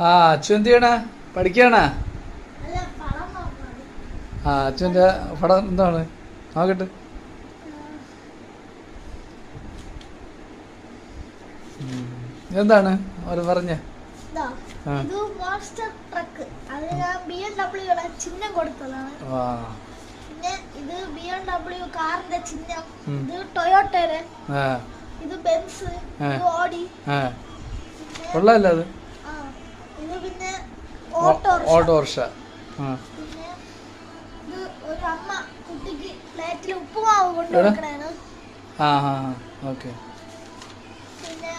ആ അച്ചു എന്ത് ചെയ്യണ പഠിക്കണ? ആ അച്ഛൻ്റെ പടം എന്താണ് നോക്കട്ടെ. എന്താണ് അവർ പറഞ്ഞ? ചിഹ്നം കൊടുത്തതാണ്. പിന്നെ ഇത് BMW കാറിന്റെ ചിഹ്നം, ഇത് ടൊയോട്ടയുടെ, ഇത് ബെൻസ്, ഇത് ഓഡി. കൊള്ളാല്ലോ അത്. ഇത് പിന്നെ ഓട്ടോറിക്ഷ. പിന്നെ ഇത് ഒരു അമ്മ കുട്ടിക്ക് പ്ലേറ്റിൽ ഉപ്പുമാവ് കൊണ്ടുവെക്കണേണ്. ഓക്കെ. പിന്നെ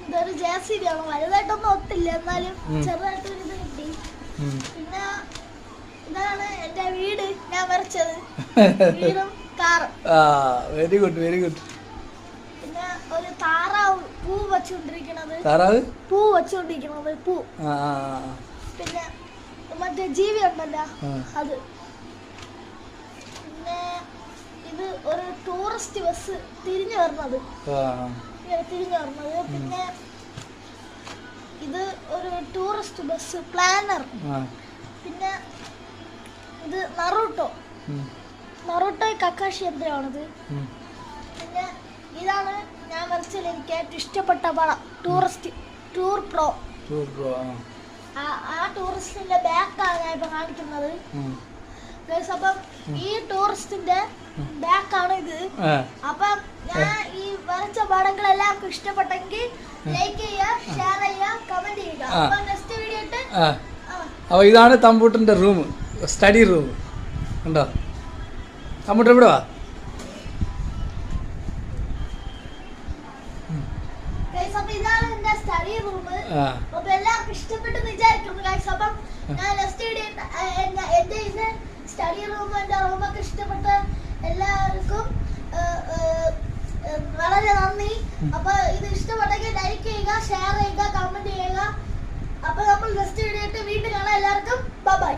ഇതൊരു JCB ആണ്. വലുതായിട്ടൊന്നും ഒത്തില്ല, എന്നാലും ചെറുതായിട്ടൊരു ഇത് കിട്ടി. പിന്നെ ഇതാണ് എന്റെ വീട്, ഞാൻ വരച്ചത്. വീടും കാറും. Very good, very good. പിന്നെ ഒരു താറാവ് പൂ വെച്ചോണ്ടിരിക്കണത്. താറാവ് പൂ വെച്ചോണ്ടിരിക്കണത്, പൂ. പിന്നെ മറ്റേ ജീവി ഉണ്ടല്ലോ അത്. പിന്നെ ഇത് ഒരു ടൂറിസ്റ്റ് ബസ് തിരിഞ്ഞു വരുന്നത്, തിരിഞ്ഞു വരുന്നത്. പിന്നെ ഇത് ഒരു ടൂറിസ്റ്റ് ബസ് പ്ലാനർ. പിന്നെ ഇത് നറൂട്ടോ കക്കാഷി യന്ത്രമാണിത്. പിന്നെ ഇതാണ് ഞാൻ വരച്ചതിൽ എനിക്ക് ഏറ്റവും ഇഷ്ടപ്പെട്ട പടം, ടൂർ പ്രോ. ആ ടൂറിസ്റ്റിന്റെ ബാക്കാണ് ഞാൻ ഇപ്പൊ കാണിക്കുന്നത്. അപ്പം ഈ ടൂറിസ്റ്റിന്റെ ബാക്കാണ് ഇത്. അപ്പം ഞാൻ ഈ വരച്ച പടങ്ങൾ എല്ലാവർക്കും ഇഷ്ടപ്പെട്ടെങ്കിൽ ലൈക്ക് ചെയ്യുക, ഷെയർ ചെയ്യുക, കമന്റ് ചെയ്യുക. അപ്പൊ നെക്സ്റ്റ് വീഡിയോ ഇട്ട്. അപ്പോൾ ഇതാണ് തമ്പൂട്ടൻ്റെ റൂം, സ്റ്റഡി റൂം. ഉണ്ടോ തമ്പൂട്ടൻ? ഇവിടെ വാ. ഇതാണ് എന്റെ സ്റ്റഡി റൂം. അപ്പൊ എല്ലാവർക്കും ഇഷ്ടപ്പെട്ടെന്ന് വിചാരിക്കുന്നു ഗൈസ്. അപ്പം ഞാൻ നെക്സ്റ്റ് വീഡിയോ എന്റെ ഇത് സ്റ്റഡി റൂം, എന്റെ റൂമൊക്കെ ഇഷ്ടപ്പെട്ട എല്ലാവർക്കും വളരെ നന്ദി. അപ്പൊ ഇത് ഇഷ്ടപ്പെട്ടെങ്കിൽ ലൈക്ക് ചെയ്യുക, ഷെയർ ചെയ്യുക, കമന്റ് ചെയ്യുക. അപ്പൊ നമ്മൾ നെക്സ്റ്റ് വീഡിയോ വീണ്ടും കാണാം. എല്ലാവർക്കും ബൈ ബൈ.